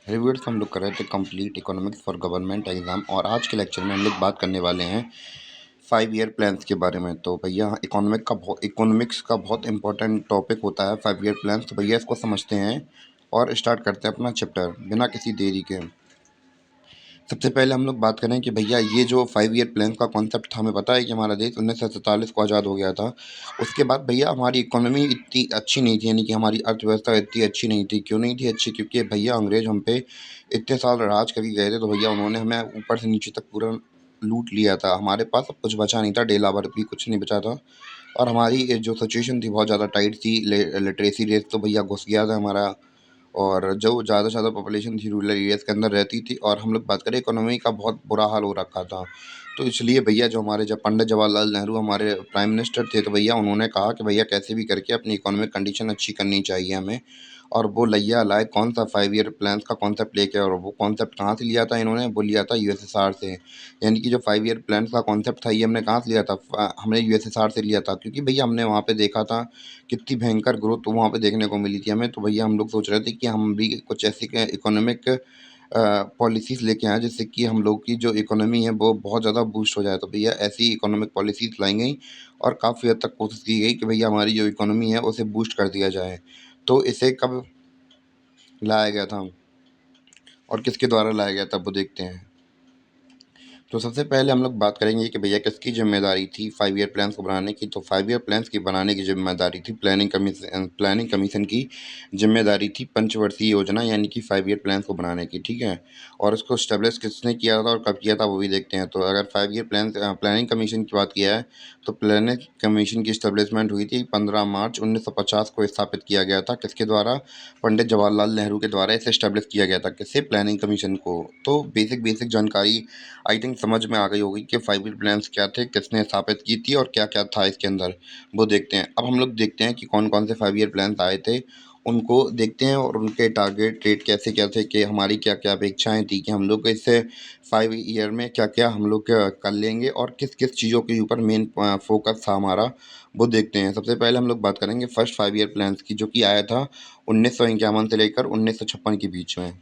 Reviewers हम लोग कर रहे थे complete economics for government exam और आज के लेक्चर में हम लोग बात करने वाले हैं 5 ईयर प्लान्स के बारे में। तो भैया इकोनॉमिक्स का बहुत इंपॉर्टेंट टॉपिक होता है 5 ईयर प्लान्स। तो भैया इसको समझते हैं और स्टार्ट करते हैं अपना चैप्टर बिना किसी देरी के। सबसे पहले हम लोग बात करें कि भैया ये जो 5 ईयर प्लान का कॉन्सेप्ट था, हमें पता है कि हमारा देश 1947 को आज़ाद हो गया था। उसके बाद भैया हमारी इकोनॉमी इतनी अच्छी नहीं थी, यानी कि हमारी अर्थव्यवस्था इतनी अच्छी नहीं थी। क्यों नहीं थी अच्छी? क्योंकि भैया अंग्रेज हम पे इतने साल राज करके गए थे, तो भैया उन्होंने हमें ऊपर से नीचे तक पूरा लूट लिया था। हमारे पास अब कुछ बचा नहीं था, डेला भर भी कुछ नहीं बचा था। और हमारी जो सिचुएशन थी बहुत ज़्यादा टाइट थी। लिटरेसी रेट तो भैया घुस गया था हमारा। और जो ज़्यादा से ज़्यादा पॉपुलेशन थी रूरल एरियाज़ के अंदर रहती थी। और हम लोग बात करें इकोनॉमी का बहुत बुरा हाल हो रखा था। तो इसलिए भैया जो हमारे जब पंडित जवाहरलाल नेहरू हमारे प्राइम मिनिस्टर थे, तो भैया उन्होंने कहा कि भैया कैसे भी करके अपनी इकोनॉमिक कंडीशन अच्छी करनी चाहिए हमें। और वो लैया लाए कौन सा 5 ईयर प्लान्स का कॉन्सेप्ट लेके। और वो कॉन्सेप्ट कहाँ से लिया था इन्होंने? वो लिया था यूएसएसआर से। यानी कि जो 5 ईयर प्लान्स का कॉन्सेप्ट था, ये हमने कहाँ से लिया था? हमने यूएसएसआर से लिया था, क्योंकि भैया हमने वहाँ पे देखा था कितनी भयंकर ग्रोथ वहाँ पे देखने को मिली थी हमें। तो भैया हम लोग सोच रहे थे कि हम भी कुछ ऐसी इकोनॉमिक पॉलिसीज़ लेके आएँ जिससे कि हम लोग की जो इकोनॉमी है वो बहुत ज़्यादा बूस्ट हो जाए। तो भैया ऐसी इकोनॉमिक पॉलिसीज़ लाई गई और काफ़ी हद तक कोशिश की गई कि भैया हमारी जो इकोनॉमी है उसे बूस्ट कर दिया जाए। तो इसे कब लाया गया था और किसके द्वारा लाया गया था, वो देखते हैं। तो सबसे पहले हम लोग बात करेंगे कि भैया किसकी ज़िम्मेदारी थी 5 ईयर प्लान्स को बनाने की। तो 5 ईयर प्लान्स की बनाने की ज़िम्मेदारी थी प्लानिंग कमीशन की। ज़िम्मेदारी थी पंचवर्षीय योजना यानी कि 5 ईयर प्लान्स को बनाने की, ठीक है। और उसको एस्टेब्लिश किसने किया था और कब किया था, वो भी देखते हैं। तो अगर 5 ईयर प्लानिंग कमीशन की बात किया है, तो प्लानिंग कमीशन की एस्टेब्लिशमेंट हुई थी 15 मार्च 1950 को स्थापित किया गया था। किसके द्वारा? पंडित जवाहरलाल नेहरू के द्वारा इसे एस्टेब्लिश किया गया था। किससे? प्लानिंग कमीशन को। तो बेसिक जानकारी आई थिंक समझ में आ गई होगी कि 5 ईयर प्लान्स क्या थे, किसने स्थापित की थी और क्या-क्या था इसके अंदर, वो देखते हैं। अब हम लोग देखते हैं कि कौन-कौन से 5 ईयर प्लान्स आए थे, उनको देखते हैं और उनके टारगेट रेट कैसे क्या थे, कि हमारी क्या-क्या अपेक्षाएँ थी कि हम लोग इससे 5 ईयर में क्या-क्या हम लोग कर लेंगे और किस-किस चीज़ों के ऊपर मेन फ़ोकस था हमारा, वो देखते हैं। सबसे पहले हम लोग बात करेंगे फर्स्ट 5 ईयर प्लान्स की, जो कि आया था 1951 से लेकर 1956 के बीच में।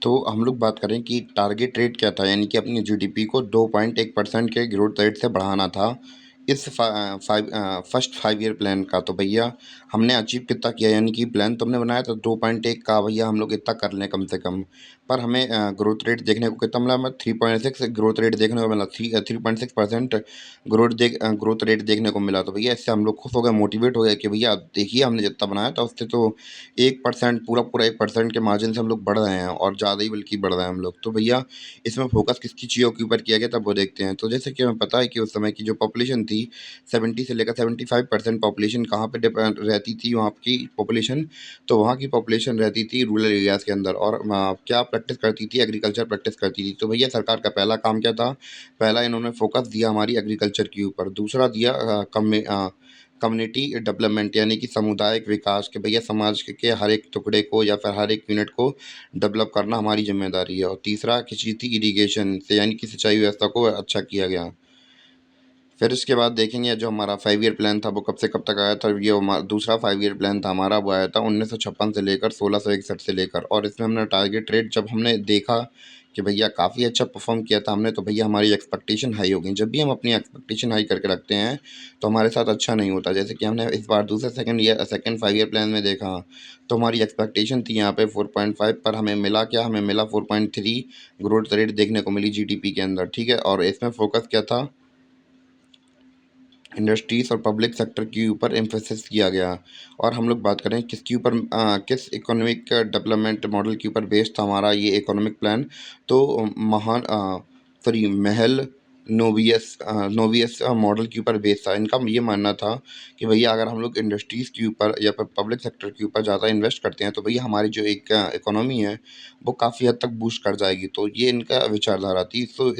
तो हम लोग बात करें कि टारगेट रेट क्या था, यानी कि अपनी जीडीपी को 2.1% के ग्रोथ रेट से बढ़ाना था इस फर्स्ट 5 ईयर प्लान का। तो भैया हमने अचीव कितना किया, यानी कि प्लान तो हमने बनाया था 2.1 का, भैया हम लोग इतना कर लें कम से कम। पर हमें ग्रोथ रेट देखने को कितना मिला? हमें 3.6 ग्रोथ रेट देखने को मिला। 3.6% ग्रोथ रेट देखने को मिला। तो भैया इससे हम लोग खुश हो गए, मोटिवेट हो गए कि भैया देखिए हमने जितना बनाया था उससे तो 1%, पूरा 1% के मार्जिन से हम लोग बढ़ रहे हैं और ज़्यादा ही बल्कि बढ़ रहे हैं हम लोग। तो भैया इसमें फ़ोकस किसकी चीज़ों के ऊपर किया गया था, वो देखते हैं। तो जैसे कि हमें पता है कि उस समय की जो पॉपुलेशन थी 70 से लेकर 75% पॉपुलेशन कहाँ पे रहती थी वहाँ की पॉपुलेशन? तो वहाँ की पॉपुलेशन रहती थी रूरल एरियाज़ के अंदर। और क्या प्रैक्टिस करती थी? एग्रीकल्चर प्रैक्टिस करती थी। तो भैया सरकार का पहला काम क्या था? पहला इन्होंने फ़ोकस दिया हमारी एग्रीकल्चर के ऊपर। दूसरा दिया कम्युनिटी डेवलपमेंट, यानी कि सामुदायिक विकास, के भैया समाज के हर एक टुकड़े को या फिर हर एक यूनिट को डेवलप करना हमारी जिम्मेदारी है। और तीसरा की चीज़ थी इरिगेशन से, यानी कि सिंचाई व्यवस्था को अच्छा किया गया। फिर इसके बाद देखेंगे जो हमारा 5 ईयर प्लान था वो कब से कब तक आया था। ये दूसरा 5 ईयर प्लान था हमारा, वो आया था 1956 से लेकर 1661 से लेकर। और इसमें हमने टारगेट रेट जब हमने देखा कि भैया काफ़ी अच्छा परफॉर्म किया था हमने, तो भैया हमारी एक्सपेक्टेशन हाई हो गई। जब भी हम अपनी एक्सपेक्टेशन हाई करके रखते हैं तो हमारे साथ अच्छा नहीं होता। जैसे कि हमने इस बार दूसरे सेकंड 5 ईयर प्लान में देखा, तो हमारी एक्सपेक्टेशन थी यहाँ पे 4.5, पर हमें मिला क्या? हमें मिला 4.3 ग्रोथ रेट देखने को मिली जीडीपी के अंदर, ठीक है। और इसमें फोकस क्या था? इंडस्ट्रीज़ और पब्लिक सेक्टर के ऊपर एम्फेसिस किया गया। और हम लोग बात करें किसके ऊपर, किस इकोनॉमिक डेवलपमेंट मॉडल के ऊपर बेस्ड था हमारा ये इकोनॉमिक प्लान? तो महल नोवियस मॉडल के ऊपर बेस्ड था। इनका ये मानना था कि भैया अगर हम लोग इंडस्ट्रीज़ के ऊपर या फिर पब्लिक सेक्टर के ऊपर ज़्यादा इन्वेस्ट करते हैं, तो भैया हमारी जो एक इकोनॉमी है वो काफ़ी हद तक बूस्ट कर जाएगी। तो ये इनका विचारधारा थी। तो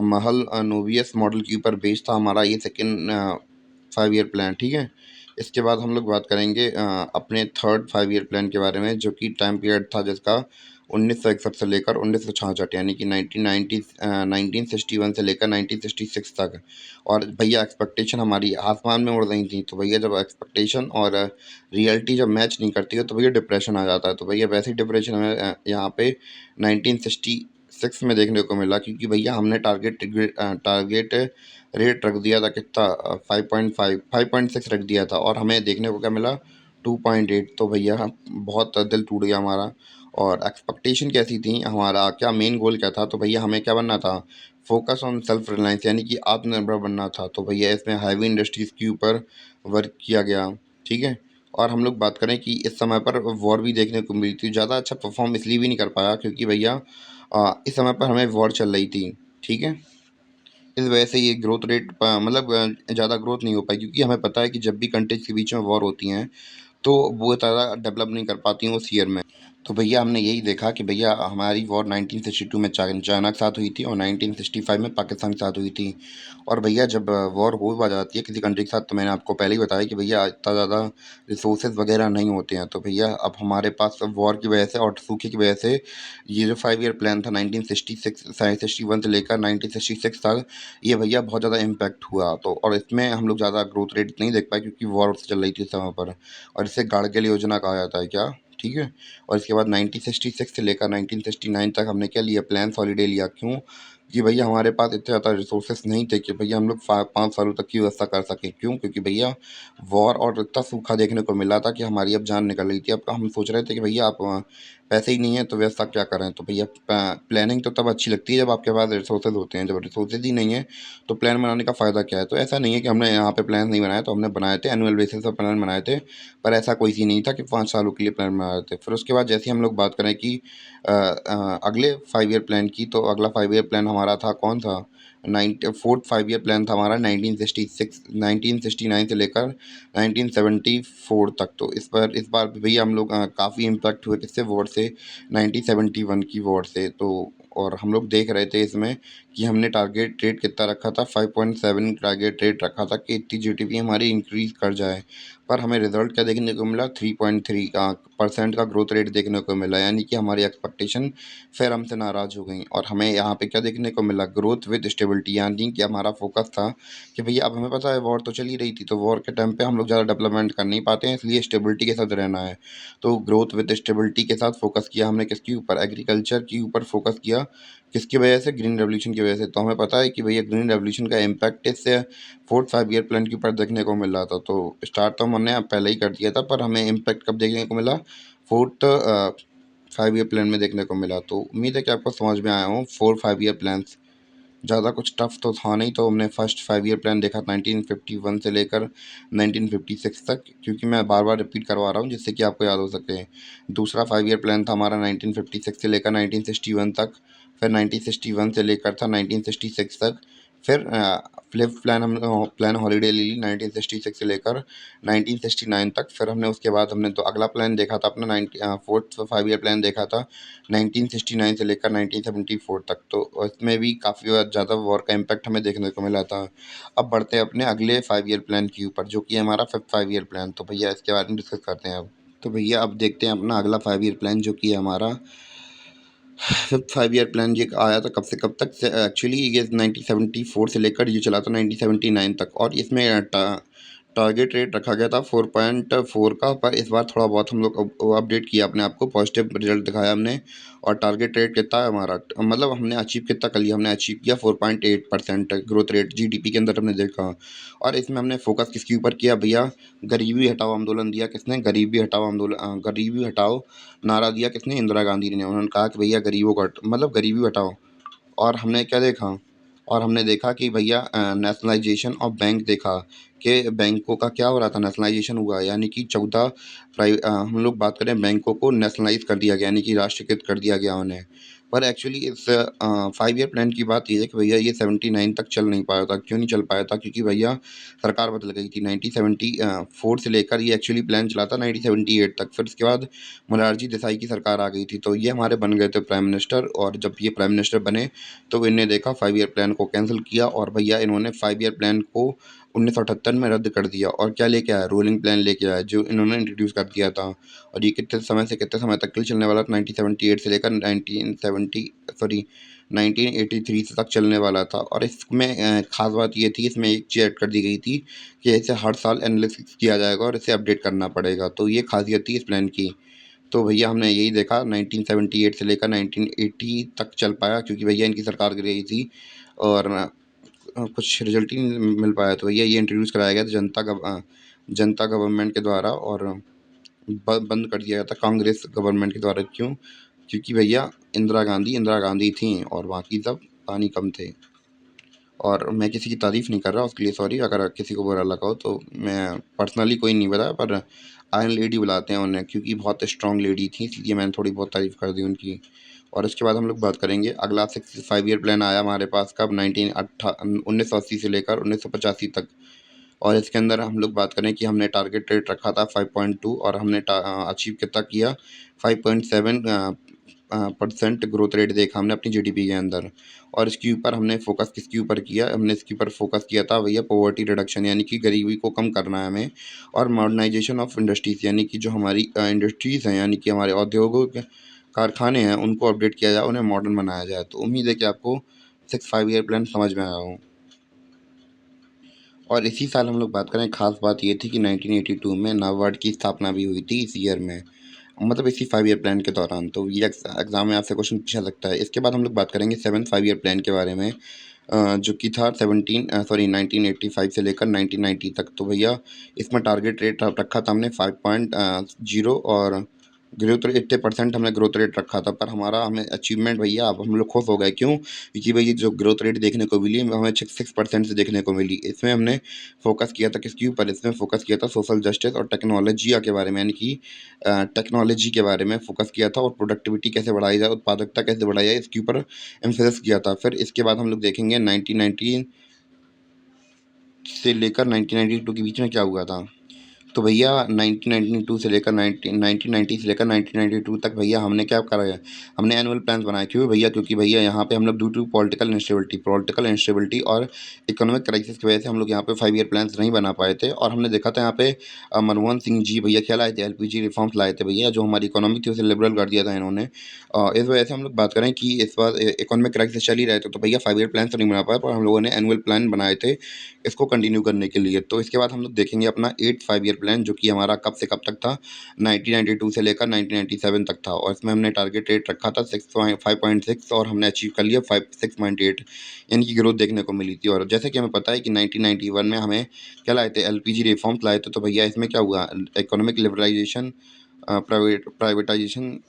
महल नोवियस मॉडल के ऊपर बेस्ड था हमारा ये सेकंड 5 ईयर प्लान, ठीक है। इसके बाद हम लोग बात करेंगे अपने थर्ड 5 ईयर प्लान के बारे में, जो कि टाइम पीरियड था जिसका 1961 से लेकर 1966, यानी कि 1961 से लेकर 1966 तक। और भैया एक्सपेक्टेशन हमारी आसमान में उड़ रही थी। तो भैया जब एक्सपेक्टेशन और रियलिटी जब मैच नहीं करती है तो भैया डिप्रेशन आ जाता है। तो भैया वैसे ही डिप्रेशन हमें यहाँ पे 1966 में देखने को मिला, क्योंकि भैया हमने टारगेट रेट रख दिया था कितना, 5.6 रख दिया था, और हमें देखने को क्या मिला, 2.8। तो भैया बहुत दिल टूट गया हमारा। और एक्सपेक्टेशन कैसी थी, हमारा क्या मेन गोल क्या था, तो भैया हमें क्या बनना था, फोकस ऑन सेल्फ रिलायंस, यानी कि आत्मनिर्भर बनना था। तो भैया इसमें हैवी इंडस्ट्रीज़ के ऊपर वर्क किया गया, ठीक है। और हम लोग बात करें कि इस समय पर वॉर भी देखने को मिली थी। ज़्यादा अच्छा परफॉर्म इसलिए भी नहीं कर पाया क्योंकि भैया इस समय पर हमें वॉर चल रही थी, ठीक है। इस वजह से ये ग्रोथ रेट मतलब ज़्यादा ग्रोथ नहीं हो पाई, क्योंकि हमें पता है कि जब भी कंट्रीज़ के बीच में वॉर होती हैं तो वो ज़्यादा डेवलप नहीं कर पाती हैं उस ईयर में। तो भैया हमने यही देखा कि भैया हमारी वॉर 1962 में चाइना के साथ हुई थी और 1965 में पाकिस्तान के साथ हुई थी। और भैया जब वॉर हो जाती है किसी कंट्री के साथ, तो मैंने आपको पहले ही बताया कि भैया इतना ज़्यादा रिसोर्सेज वगैरह नहीं होते हैं। तो भैया अब हमारे पास वॉर की वजह से और सूखे की वजह से ये जो 5 ईयर प्लान था 1961 से लेकर 1966 तक, ये भैया बहुत ज़्यादा इम्पैक्ट हुआ। तो और इसमें हम लोग ज़्यादा ग्रोथ रेट नहीं देख पाए क्योंकि वॉर चल रही थी उस समय पर, और इसे गाड़गिल योजना कहा जाता है क्या, ठीक है। और इसके बाद 1966 से लेकर 1969 तक हमने क्या लिया, प्लान्स हॉलीडे लिया। क्यों? कि भैया हमारे पास इतने ज़्यादा रिसोर्सेस नहीं थे कि भैया हम लोग 5 सालों तक की व्यवस्था कर सकें। क्यों? क्योंकि भैया वॉर और इतना सूखा देखने को मिला था कि हमारी अब जान निकल रही थी। अब हम सोच रहे थे कि भैया आप पैसे ही नहीं है तो व्यवस्था क्या करें। तो भैया प्लानिंग तो तब अच्छी लगती है जब आपके पास रिसोर्सेज होते हैं, जब रिसोर्सेज ही नहीं है तो प्लान बनाने का फ़ायदा क्या है। तो ऐसा नहीं है कि हमने यहाँ पे प्लान नहीं बनाया, तो हमने बनाए थे, एनुअल बेसिस पर प्लान बनाए थे। पर ऐसा कोई सीन नहीं था कि 5 सालों के लिए प्लान बना रहे थे। फिर उसके बाद जैसे ही हम लोग बात करें कि अगले 5 ईयर प्लान की, तो अगला 5 ईयर प्लान हमारा था कौन सा, फोर्थ 5 ईयर प्लान था हमारा 1969 से लेकर 1974 तक। तो इस बार भी भैया हम लोग काफ़ी इम्पैक्ट हुए किससे, वॉर से, 1971 की वॉर से। तो और हम लोग देख रहे थे इसमें कि हमने टारगेट रेट कितना रखा था, 5.7 टारगेट रेट रखा था कि इतनी जीडीपी हमारी इंक्रीज कर जाए। पर हमें रिजल्ट क्या देखने को मिला, 3.3 का परसेंट का ग्रोथ रेट देखने को मिला, यानी कि हमारी एक्सपेक्टेशन फिर हमसे नाराज़ हो गई। और हमें यहाँ पे क्या देखने को मिला, ग्रोथ विद स्टेबिलिटी, यानी कि हमारा फोकस था कि भैया अब हमें पता है वॉर तो चल ही रही थी, तो वॉर के टाइम पे हम लोग ज़्यादा डेवलपमेंट कर नहीं पाते हैं, इसलिए स्टेबिलिटी के साथ रहना है। तो ग्रोथ विद स्टेबिलिटी के साथ फोकस किया हमने, किसके ऊपर, एग्रीकल्चर के ऊपर फोकस किया। किसकी वजह से, ग्रीन रेवोल्यूशन की वजह से। तो हमें पता है कि भैया ग्रीन रेवोल्यूशन का इम्पैक्ट इससे फोर्थ 5 ईयर प्लान के ऊपर देखने को मिल रहा था। तो स्टार्ट तो हमने अब पहले ही कर दिया था, पर हमें इम्पैक्ट कब देखने को मिला, फोर्थ 5 ईयर प्लान में देखने को मिला। तो उम्मीद है कि आपको समझ में आया हो 4 5 ईयर प्लान्स। ज़्यादा कुछ टफ तो था नहीं। तो हमने फर्स्ट 5 ईयर प्लान देखा 1951 से लेकर 1956 तक, क्योंकि मैं बार बार रिपीट करवा रहा हूँ जिससे कि आपको याद हो सके। दूसरा 5 ईयर प्लान था हमारा 1956 से लेकर 1961 तक। फिर 1961 से लेकर था 1966 तक। फिर फिफ्थ प्लान हमने प्लान हॉलीडे ले ली 1966 से लेकर 1969 तक। फिर हमने उसके बाद हमने तो अगला प्लान देखा था अपना फोर्थ 5 ईयर प्लान देखा था 1969 से लेकर 1974 तक। तो इसमें भी काफ़ी ज़्यादा वॉर का इम्पैक्ट हमें देखने को मिला था। अब बढ़ते हैं अपने अगले 5 ईयर प्लान के ऊपर, जो कि है हमारा फिफ्थ 5 ईयर प्लान। तो भैया इसके बारे में डिस्कस करते हैं अब। तो भैया अब देखते हैं अपना अगला 5 ईयर प्लान, जो कि है हमारा फिफ्थ 5 ईयर प्लान। ये आया था कब से कब तक से, एक्चुअली ये 1974 से लेकर ये चला था 1979 तक। और इसमें टारगेट रेट रखा गया था 4.4 का। पर इस बार थोड़ा बहुत हम लोग अपडेट किया अपने आप को, पॉजिटिव रिजल्ट दिखाया हमने। और टारगेट रेट कितना है हमारा, मतलब हमने अचीव कितना कर लिया, हमने अचीव किया 4.8% ग्रोथ रेट जीडीपी के अंदर हमने देखा। और इसमें हमने फोकस किसके ऊपर किया भैया, गरीबी हटाओ आंदोलन दिया किसने, गरीबी हटाओ आंदोलन, गरीबी हटाओ नारा दिया किसने, इंदिरा गांधी ने। उन्होंने कहा कि भैया गरीबों को मतलब गरीबी हटाओ। और हमने क्या देखा, और हमने देखा कि भैया नेशनलाइजेशन ऑफ बैंक देखा कि बैंकों का क्या हो रहा था, नेशनलाइजेशन हुआ, यानी कि 14 हम लोग बात करें बैंकों को नेशनलाइज कर दिया गया, यानी कि राष्ट्रीयकृत कर दिया गया उन्हें। पर एक्चुअली इस 5 ईयर प्लान की बात ये है कि भैया ये 79 तक चल नहीं पाया था। क्यों नहीं चल पाया था, क्योंकि भैया सरकार बदल गई थी। 1974 से लेकर ये एक्चुअली प्लान चला था 1978 तक। फिर उसके बाद मोरारजी देसाई की सरकार आ गई थी, तो ये हमारे बन गए थे प्राइम मिनिस्टर। और जब ये प्राइम मिनिस्टर बने तो इन्हें देखा 5 ईयर प्लान को कैंसिल किया, और भैया इन्होंने 5 ईयर प्लान को 1978 में रद्द कर दिया और क्या लेके आया, रोलिंग प्लान लेके आया जो इन्होंने इंट्रोड्यूस कर दिया था। और ये कितने समय से कितने समय तक के लिए चलने वाला था, 1978 से लेकर 1983 से तक चलने वाला था। और इसमें खास बात ये थी, इसमें एक चीज़ ऐड कर दी गई थी कि इसे हर साल एनालिसिस किया जाएगा और इसे अपडेट करना पड़ेगा। तो ये खासियत थी इस प्लान की। तो भैया हमने यही देखा 1978 से लेकर 1980 तक चल पाया, क्योंकि भैया इनकी सरकार गिर गई थी और कुछ रिजल्ट ही नहीं मिल पाया। तो भैया ये इंट्रोड्यूस कराया गया था जनता गवर्नमेंट के द्वारा, और बंद कर दिया गया था कांग्रेस गवर्नमेंट के द्वारा। क्यों? क्योंकि भैया इंदिरा गांधी थी और बाकी सब पानी कम थे। और मैं किसी की तारीफ़ नहीं कर रहा, उसके लिए सॉरी अगर किसी को बुरा लगा हो। तो मैं पर्सनली कोई नहीं बताया, पर आयरन लेडी बुलाते हैं उन्हें, क्योंकि बहुत स्ट्रॉन्ग लेडी थी, इसलिए मैंने थोड़ी बहुत तारीफ़ कर दी उनकी। और उसके बाद हम लोग बात करेंगे अगला 5 ईयर प्लान आया हमारे पास कब, 1980 से लेकर 1985 तक। और इसके अंदर हम लोग बात करें कि हमने टारगेट रेट रखा था 5.2 और हमने अचीव कितना किया, 5.7 परसेंट ग्रोथ रेट देखा हमने अपनी जीडीपी के अंदर। और इसके ऊपर हमने फोकस किसके ऊपर किया, हमने इसके ऊपर फोकस किया था भैया पॉवर्टी रिडक्शन, यानी कि गरीबी को कम करना है हमें। और मॉडर्नाइजेशन ऑफ इंडस्ट्रीज़, यानी कि जो हमारी इंडस्ट्रीज़ हैं, यानी कि हमारे औद्योगों के कारखाने हैं, उनको अपडेट किया जाए, उन्हें मॉडर्न बनाया जाए। तो उम्मीद है कि आपको 5 ईयर प्लान समझ में आया हो। और इसी साल हम लोग बात करें, खास बात ये थी कि 1982 में नाबार्ड की स्थापना भी हुई थी इस ईयर में, मतलब इसी 5 ईयर प्लान के दौरान। तो ये एग्जाम में आपसे क्वेश्चन पूछा सकता है। इसके बाद हम लोग बात करेंगे 5 ईयर प्लान के बारे में, जो कि था 1985 से लेकर 1990 तक। तो भैया इसमें टारगेट रेट रखा था हमने 5.0 और ग्रोथ रेट 80% हमने ग्रोथ रेट रखा था। पर हमें अचीवमेंट भैया अब हम लोग खुश हो गए। क्यों? क्योंकि भैया जो ग्रोथ रेट देखने को मिली हमें 6% से देखने को मिली। इसमें हमने फोकस किया था किसके ऊपर, इसमें फोकस किया था सोशल जस्टिस और टेक्नोलॉजी के बारे में, यानी कि टेक्नोलॉजी के बारे में फोकस किया था, और प्रोडक्टिविटी कैसे बढ़ाई जाए, उत्पादकता कैसे बढ़ाई जाए, इसके ऊपर एम्फेसिस किया था। फिर इसके बाद हम लोग देखेंगे 1990 से लेकर 1992 के बीच में क्या हुआ था। तो भैया 1992 से लेकर 1990 से लेकर 1992 तक भैया हमने क्या करा है, हमने एनुअल प्लान्स बनाए। क्यों भैया? क्योंकि भैया यहाँ पे हम लोग ड्यू टू पॉलिटिकल इंस्टेबिलिटी और इकोनॉमिक क्राइसिस की वजह से हम लोग यहाँ पे 5 ईयर प्लान्स नहीं बना पाए थे। और हमने देखा था यहाँ पे मनमोहन सिंह जी भैया क्या लाए थे, एलपीजी रिफॉर्म्स लाए थे भैया, जो हमारी इकोनॉमी थी उसे लिबरल कर दिया था इन्होंने। इस वजह से हम लोग बात करें कि इस बार इकोनॉमिक क्राइसिस चल ही रहे थे, तो भैया 5 ईयर प्लान तो नहीं बना पाए, पर हम लोगों ने एनुअल प्लान बनाए थे इसको कंटिन्यू करने के लिए। तो इसके बाद हम लोग देखेंगे अपना 5 ईयर प्लान, जो कि हमारा कब से कब तक था, 1992 से लेकर 1997 तक था। और इसमें हमने टारगेट रेट रखा था 5.6 और हमने अचीव कर लिया 6.8, यानी कि ग्रोथ देखने को मिली थी। और जैसे कि हमें पता है कि 1991 में हमें क्या लाए थे, एलपीजी रिफॉर्म्स लाए थे। तो भैया इसमें क्या हुआ, economic liberalisation, privatisation,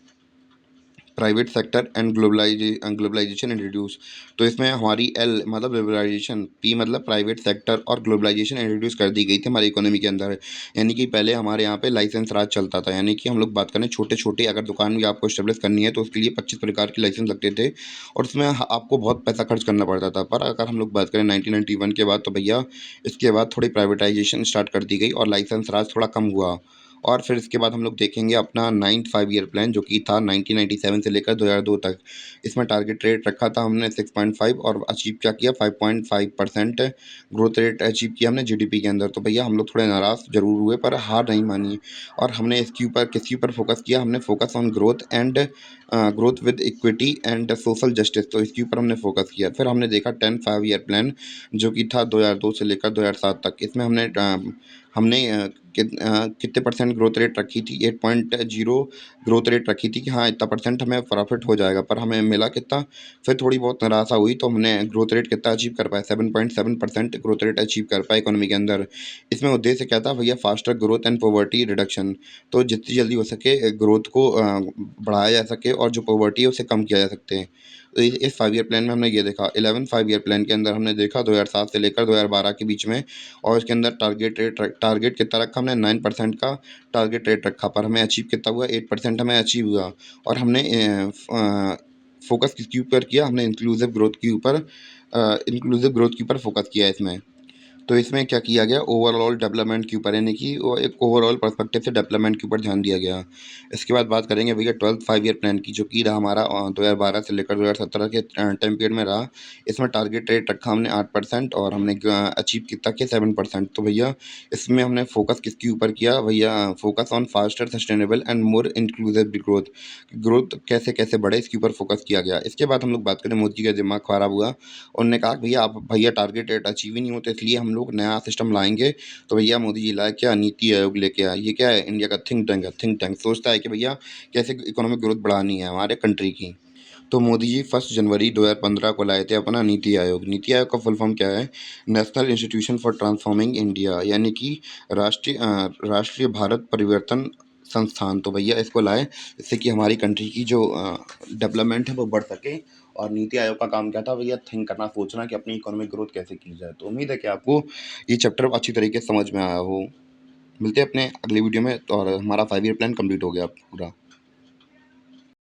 private sector and globalisation introduce. तो इसमें हमारी एल मतलब लिबरलाइजेशन, पी मतलब प्राइवेट सेक्टर और ग्लोबलाइजेशन इंट्रोड्यूस कर दी गई थी हमारी इकोनॉमी के अंदर। यानी कि पहले हमारे यहाँ पे लाइसेंस राज चलता था, यानी कि हम लोग बात करें छोटे छोटे अगर दुकान भी आपको स्टेब्लिश करनी है तो उसके लिए 25 प्रकार के लाइसेंस लगते थे, और उसमें आपको बहुत पैसा खर्च करना पड़ता था। पर अगर हम लोग बात करें 1991 के बाद, तो भैया इसके बाद थोड़ी प्राइवेटाइजेशन स्टार्ट कर दी गई और लाइसेंस राज थोड़ा कम हुआ। और फिर इसके बाद हम लोग देखेंगे अपना 5 ईयर प्लान, जो कि था 1997 से लेकर 2002 तक। इसमें टारगेट रेट रखा था हमने 6.5 और अचीव क्या किया, 5.5% ग्रोथ रेट अचीव किया हमने जीडीपी के अंदर। तो भैया हम लोग थोड़े नाराज़ जरूर हुए, पर हार नहीं मानी। और हमने इसके ऊपर किसके ऊपर फोकस किया, हमने focus on growth with equity and social justice. तो इसके ऊपर हमने फोकस किया। फिर हमने देखा 5 ईयर प्लान, जो कि था 2002 से लेकर 2007 तक। इसमें हमने कितने परसेंट ग्रोथ रेट रखी थी, 8.0 ग्रोथ रेट रखी थी कि हाँ इतना परसेंट हमें प्रॉफिट हो जाएगा, पर हमें मिला कितना। फिर थोड़ी बहुत निराशा हुई, तो हमने ग्रोथ रेट कितना अचीव कर पाए, 7.7% ग्रोथ रेट अचीव कर पाए इकोनॉमी के अंदर। इसमें उद्देश्य क्या था भैया, faster growth and poverty reduction. तो जितनी जल्दी हो सके ग्रोथ को बढ़ाया जा सके और जो पॉवर्टी है उसे कम किया जा सकते हैं। तो इस 5 ईयर प्लान में हमने ये देखा, 5 ईयर प्लान के अंदर हमने देखा 2007 से लेकर 2012 के बीच में। और इसके अंदर टारगेट कितना रखा हमने, 9% का टारगेट रेट रखा, पर हमें अचीव कितना हुआ, 8% हमें अचीव हुआ। और हमने फोकस किसके ऊपर किया, हमने इंक्लूसिव ग्रोथ के ऊपर फोकस किया इसमें। तो इसमें क्या किया गया, ओवरऑल डेवलपमेंट के ऊपर, यानी कि वो एक ओवरऑल पर्सपेक्टिव से डेवलपमेंट के ऊपर ध्यान दिया गया। इसके बाद बात करेंगे भैया 12th 5 ईयर प्लान की, जो कि रहा हमारा 2012 से लेकर 2017 के टाइम पीरियड में रहा। इसमें टारगेट रेट रखा हमने 8% और हमने अचीव कितना किया 7%। तो भैया इसमें हमने फोकस किसके ऊपर किया भैया, focus on faster sustainable and more inclusive growth. Growth कैसे कैसे बढ़े इसके ऊपर फोकस किया गया। इसके बाद हम लोग बात करें, मोदी जी का दिमाग खराब हुआ, उन्होंने कहा कि भैया आप भैया टारगेट रेट अचीव ही नहीं होते, इसलिए हम लोग नया सिस्टम लाएंगे। तो भैया मोदी जी लाए क्या, नीति आयोग लेके आए। ये क्या है, इंडिया का थिंक टैंक है। थिंक टैंक सोचता है कि भैया कैसे इकोनॉमिक ग्रोथ बढ़ानी है हमारे कंट्री की। तो मोदी जी 1 जनवरी 2015 को लाए थे अपना नीति आयोग। नीति आयोग का फुल फॉर्म क्या है, national institution for transforming India, यानी कि राष्ट्रीय भारत परिवर्तन संस्थान। तो भैया इसको लाए जिससे कि हमारी कंट्री की जो डेवलपमेंट है वो बढ़ सके। और नीति आयोग का काम क्या था भैया, थिंक करना, सोचना कि अपनी इकोनॉमिक ग्रोथ कैसे की जाए। तो उम्मीद है कि आपको ये चैप्टर अच्छी तरीके से समझ में आया हो। मिलते हैं अपने अगले वीडियो में, और हमारा 5 ईयर प्लान कंप्लीट हो गया पूरा।